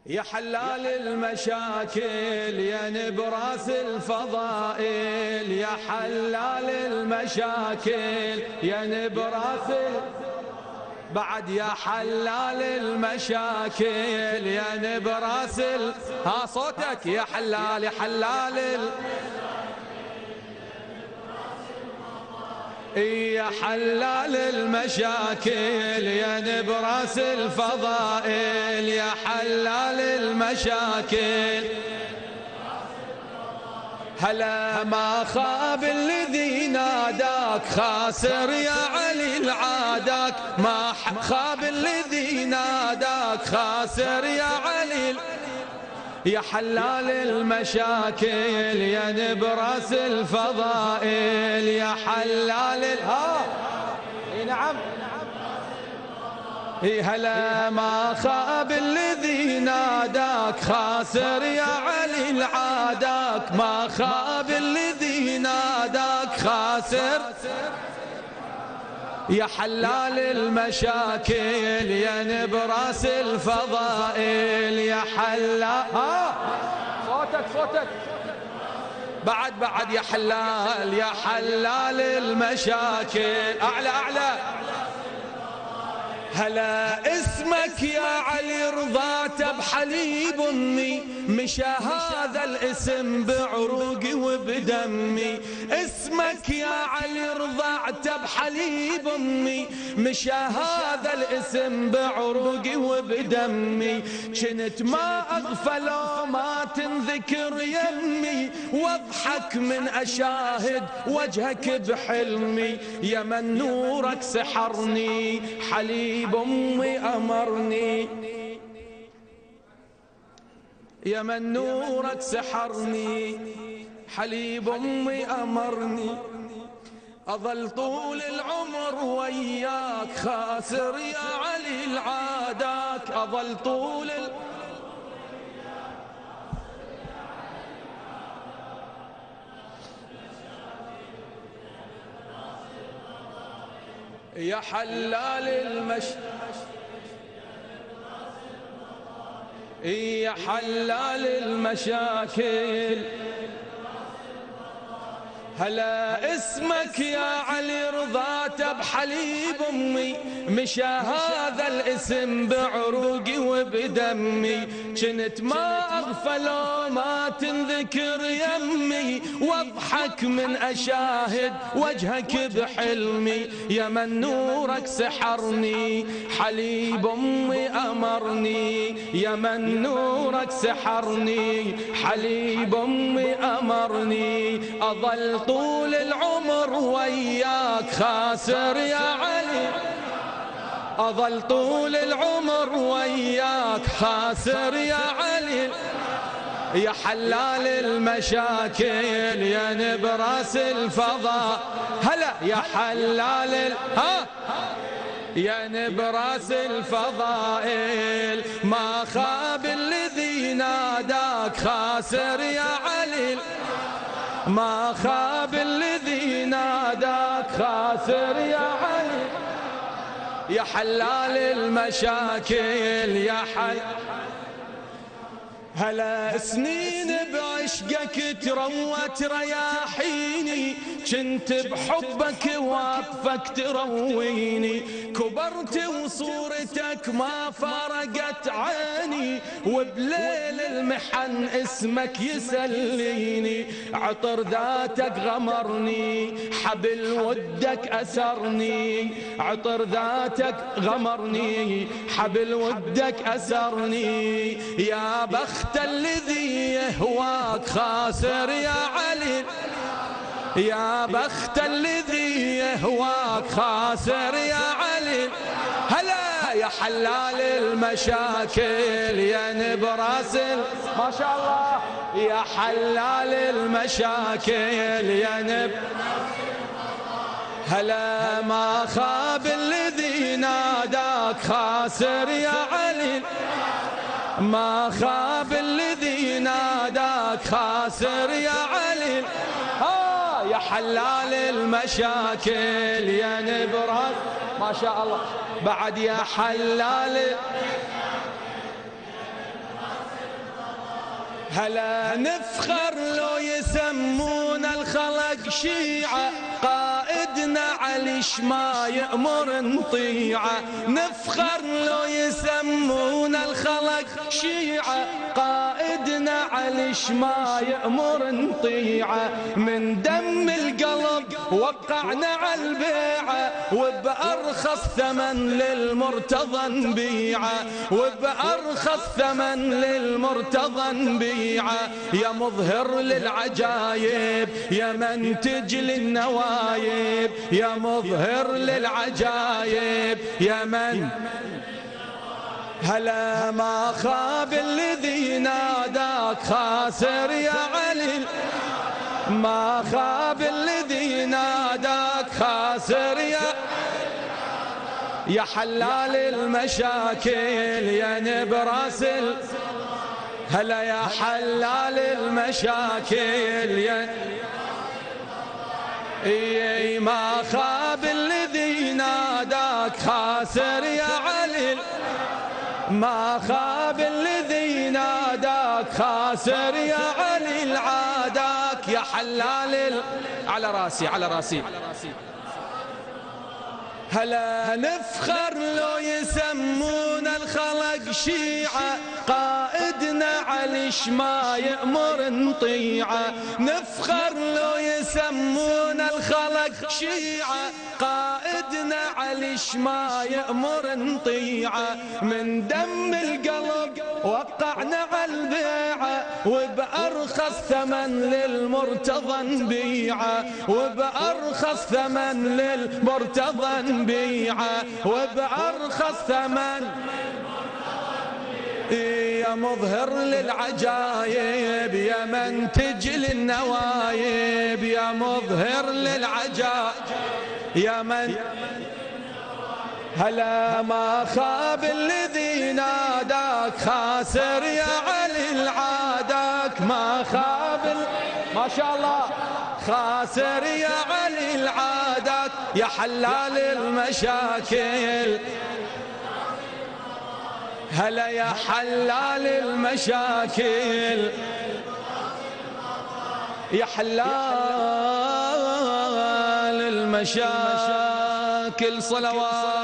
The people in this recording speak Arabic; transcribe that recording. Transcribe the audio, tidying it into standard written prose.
يا حلال المشاكل يا نبراس الفضائل، يا حلال المشاكل يا نبراس بعد يا حلال المشاكل يا نبراس ها صوتك يا حلال يا حلال يا حلال المشاكل يا نبراس الفضائل، يا حلال المشاكل هلا ما خاب الذي ناداك خاسر يا علي العاداك، ما خاب الذي ناداك خاسر يا علي يا حلال المشاكل يا نبراس الفضائل، يا حلال نعم هلا ما خاب الذي ناداك خاسر يا علي العاداك، ما خاب الذي ناداك خاسر يا حلال المشاكل يا نبراس الفضائل، يا حلال صوتك بعد يا حلال يا حلال المشاكل أعلى هلا اسمك يا علي رضاته بحليب امي، مشى هذا الاسم بعروقي وبدمي، اسمك يا علي رضاته بحليب امي، مشى هذا الاسم بعروقي وبدمي، كنت ما اغفل وما تنذكر يمي، واضحك من اشاهد وجهك بحلمي، يا من نورك سحرني حليب أمي أمرني، يا من نورك سحرني حليب أمي أمرني، أظل طول العمر وياك خاسر يا علي العاداك، أظل طول يا حلال يا حلال المشاكل هلا اسمك يا علي رضاته بحليب امي، مشى هذا الاسم بعروقي وبدمي، كنت ما اغفل وما تنذكر يمي، واضحك من اشاهد وجهك بحلمي، يا من نورك سحرني حليب امي امرني، يا من نورك سحرني حليب امي امرني، اظل طول العمر وياك خاسر يا علي، أظل طول العمر وياك خاسر يا علي، يا حلال المشاكل يا نبراس الفضاء هلا يا حلال يا نبراس الفضائل، ما خاب الذي ناداك خاسر يا علي، ما خاب الذي ناداك خاسر يا علي، يا حلال المشاكل يا حل هلا سنين بعشقك تروت رياحيني، كنت بحبك واقفك ترويني، كبرت وصورتك ما فرقت عيني، وبليل المحن اسمك يسليني، عطر ذاتك غمرني حبل ودك أسرني، عطر ذاتك غمرني حبل ودك أسرني، يا بخت الذي يهواك خاسر يا علي، يا بخت الذي يهواك خاسر يا علي هلا يا حلال المشاكل يا نبراس ما شاء الله، يا حلال المشاكل يا هلا ما خاب الذي ناداك خاسر يا علي، ما خاب الذي ناداك خاسر يا علي يا حلال المشاكل يا نبراس ما شاء الله بعد يا حلال هلا نفخر لو يسمون الخلق شيعة، قائدنا علي ما يأمر نطيعه. نفخر لو يسمون الخلق شيعة، قائدنا علي ما يأمر نطيعه. من دم القلب وقعنا على البيعة، وبأرخص ثمن للمرتضى نبيعه، وبأرخص ثمن للمرتضى نبيعه. يا مظهر للعجايب يا منتج للنوايب، يا مظهر للعجايب يا من. هلا ما خاب الذي ناداك خاسر يا علي، ما خاب الذي ناداك خاسر يا حلال المشاكل يا نبراس. هلا يا حلال المشاكل يا ما خاب الذي ناداك خاسر يا علي، ما خاب الذي ناداك خاسر يا علي. العاداك يا حلال على راسي على راسي. هلا نفخر لو يسمون الخلق شيعة، قائدنا علي ما يأمر نطيعه. نفخر لو يسمون الخلق شيعة، قائدنا علي ما يأمر نطيعه. من دم القلب وقعنا على البيعة، وبأرخص ثمن للمرتضى نبيعه، وبأرخص ثمن للمرتضى نبيعه، وبأرخص ثمن. يا مظهر للعجايب يا منتج للنوايب، يا مظهر للعجايب يا من. هلا ما خاب الذي ناداك خاسر يا علي. العاداك ما خاب ما شاء الله خاسر يا علي. العاداك يا حلال المشاكل. هلا يا حلال المشاكل يا حلال المشاكل. صلوات